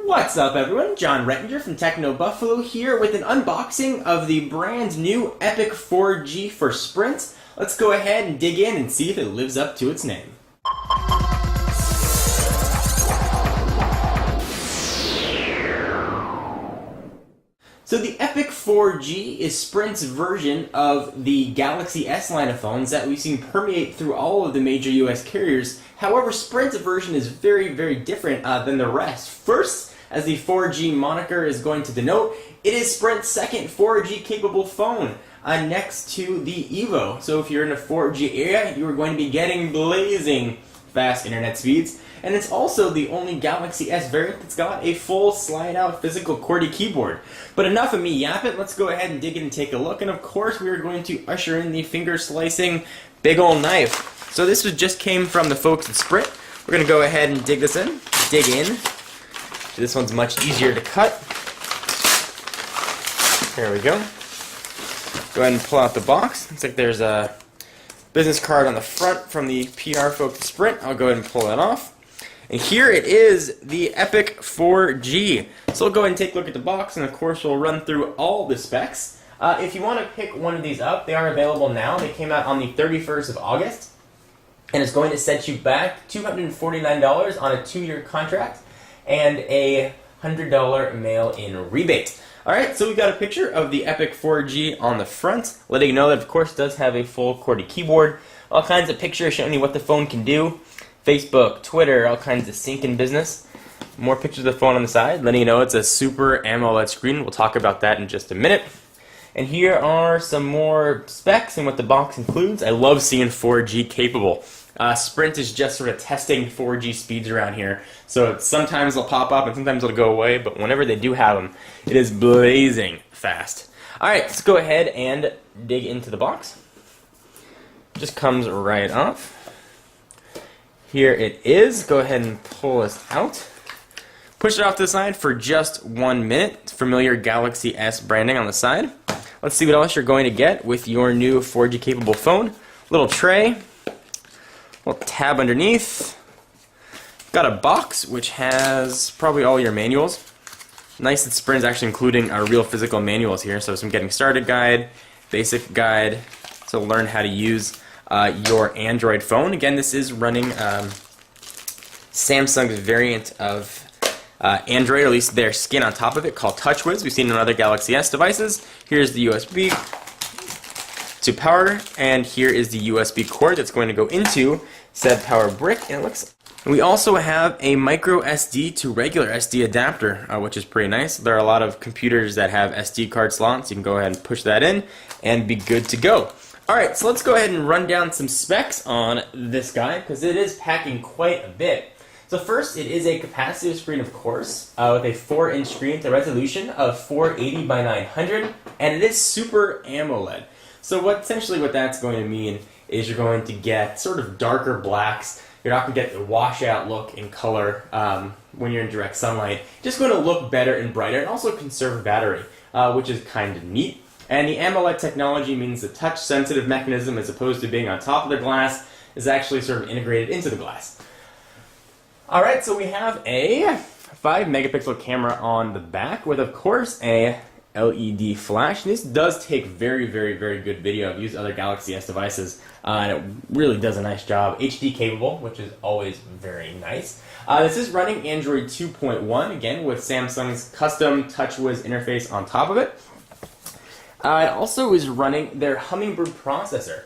What's up everyone, John Rettinger from Techno Buffalo here with an unboxing of the brand new Epic 4G for Sprint. Let's go ahead and dig in and see if it lives up to its name. So the Epic 4G is Sprint's version of the Galaxy S line of phones that we've seen permeate through all of the major US carriers. However, Sprint's version is very, very different than the rest. First, as the 4G moniker is going to denote, it is Sprint's second 4G capable phone next to the Evo. So if you're in a 4G area, you are going to be getting blazing fast internet speeds. And it's also the only Galaxy S variant that's got a full slide-out physical QWERTY keyboard. But enough of me yapping, let's go ahead and dig in and take a look. And of course, we are going to usher in the finger-slicing big ol' knife. So this just came from the folks at Sprint. We're going to go ahead and dig in. This one's much easier to cut. There we go. Go ahead and pull out the box. Looks like there's a business card on the front from the PR folks at Sprint. I'll go ahead and pull that off. And here it is, the Epic 4G. So we'll go ahead and take a look at the box, and of course we'll run through all the specs. If you want to pick one of these up, they are available now. They came out on the 31st of August. And it's going to set you back $249 on a 2-year contract and a $100 mail-in rebate. Alright, so we've got a picture of the Epic 4G on the front, letting you know that of course it does have a full QWERTY keyboard, all kinds of pictures showing you what the phone can do, Facebook, Twitter, all kinds of syncing business. More pictures of the phone on the side, letting you know it's a Super AMOLED screen. We'll talk about that in just a minute. And here are some more specs and what the box includes. I love seeing 4G capable. Sprint is just sort of testing 4G speeds around here. So sometimes they'll pop up and sometimes they'll go away, but whenever they do have them, it is blazing fast. Alright, let's go ahead and dig into the box. Just comes right off. Here it is. Go ahead and pull this out. Push it off to the side for just 1 minute. Familiar Galaxy S branding on the side. Let's see what else you're going to get with your new 4G capable phone. Little tray. Little tab underneath. Got a box which has probably all your manuals. Nice that Sprint is actually including our real physical manuals here. So some getting started guide, basic guide, to learn how to use your Android phone. Again, this is running Samsung's variant of Android, or at least their skin on top of it, called TouchWiz. We've seen it on other Galaxy S devices. Here's the USB to power, and here is the USB cord that's going to go into said power brick. And it looks. We also have a micro SD to regular SD adapter, which is pretty nice. There are a lot of computers that have SD card slots. You can go ahead and push that in and be good to go. Alright, so let's go ahead and run down some specs on this guy, because it is packing quite a bit. So first, it is a capacitive screen, of course, with a 4-inch screen with a resolution of 480 by 900, and it is Super AMOLED. So essentially what that's going to mean is you're going to get sort of darker blacks. You're not going to get the washout look in color when you're in direct sunlight. Just going to look better and brighter, and also conserve battery, which is kind of neat. And the AMOLED technology means the touch-sensitive mechanism, as opposed to being on top of the glass, is actually sort of integrated into the glass. Alright, so we have a 5-megapixel camera on the back with, of course, a LED flash. This does take very, very, very good video. I've used other Galaxy S devices, and it really does a nice job. HD capable, which is always very nice. This is running Android 2.1, again, with Samsung's custom TouchWiz interface on top of it. It also is running their Hummingbird processor,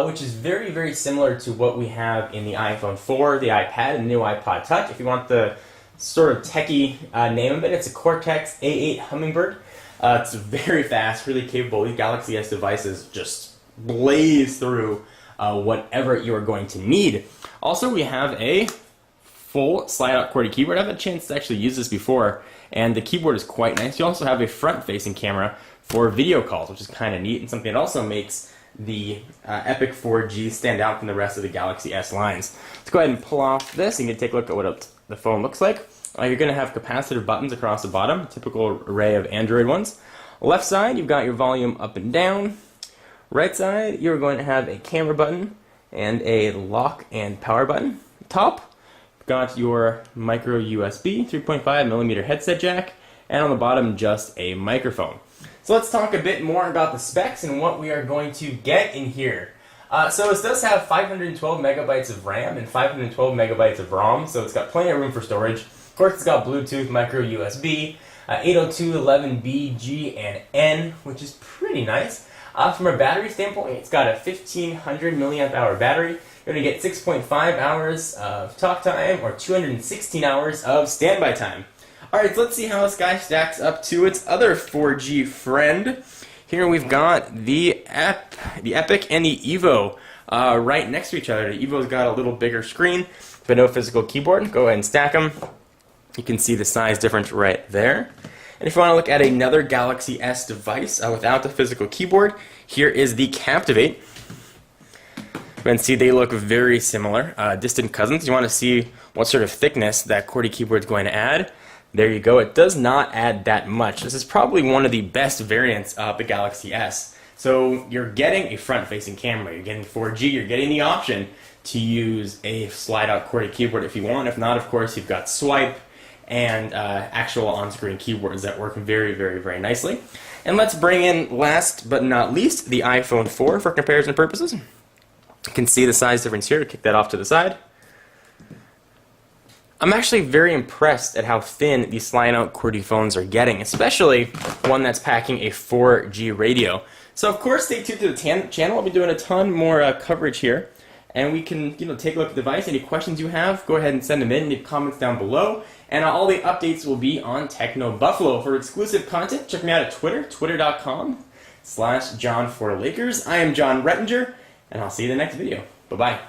which is very, very similar to what we have in the iPhone 4, the iPad, and the new iPod Touch. If you want the sort of techie name of it, it's a Cortex A8 Hummingbird. It's very fast, really capable. These Galaxy S devices just blaze through whatever you are going to need. Also, we have a full slide-out QWERTY keyboard. I've had a chance to actually use this before, and the keyboard is quite nice. You also have a front-facing camera for video calls, which is kind of neat, and something that also makes the Epic 4G stand out from the rest of the Galaxy S lines. Let's go ahead and pull off this and you can take a look at what the phone looks like. You're going to have capacitive buttons across the bottom, typical array of Android ones. Left side, you've got your volume up and down. Right side, you're going to have a camera button and a lock and power button. Top, got your micro USB 3.5mm headset jack, and on the bottom just a microphone. So let's talk a bit more about the specs and what we are going to get in here. So it does have 512 megabytes of RAM and 512 megabytes of ROM, so it's got plenty of room for storage. Of course, it's got Bluetooth, micro USB, 802.11b, G, and N, which is pretty nice. From a battery standpoint, it's got a 1500 milliamp hour battery. You're going to get 6.5 hours of talk time or 216 hours of standby time. Alright, so let's see how this guy stacks up to its other 4G friend. Here we've got the Epic and the Evo right next to each other. The Evo's got a little bigger screen, but no physical keyboard. Go ahead and stack them. You can see the size difference right there. And if you want to look at another Galaxy S device without the physical keyboard, here is the Captivate. You can see they look very similar, distant cousins. You want to see what sort of thickness that QWERTY keyboard is going to add. There you go. It does not add that much. This is probably one of the best variants of the Galaxy S. So you're getting a front-facing camera. You're getting 4G. You're getting the option to use a slide-out QWERTY keyboard if you want. If not, of course, you've got swipe and actual on-screen keyboards that work very, very, very nicely. And let's bring in, last but not least, the iPhone 4 for comparison purposes. You can see the size difference here. Kick that off to the side. I'm actually very impressed at how thin these slide-out QWERTY phones are getting, especially one that's packing a 4G radio. So of course, stay tuned to the channel. I'll be doing a ton more coverage here, and we can take a look at the device. Any questions you have, go ahead and send them in. Leave comments down below, and all the updates will be on Techno Buffalo. For exclusive content, check me out at Twitter, twitter.com/John4Lakers. I am John Rettinger, and I'll see you in the next video. Bye bye.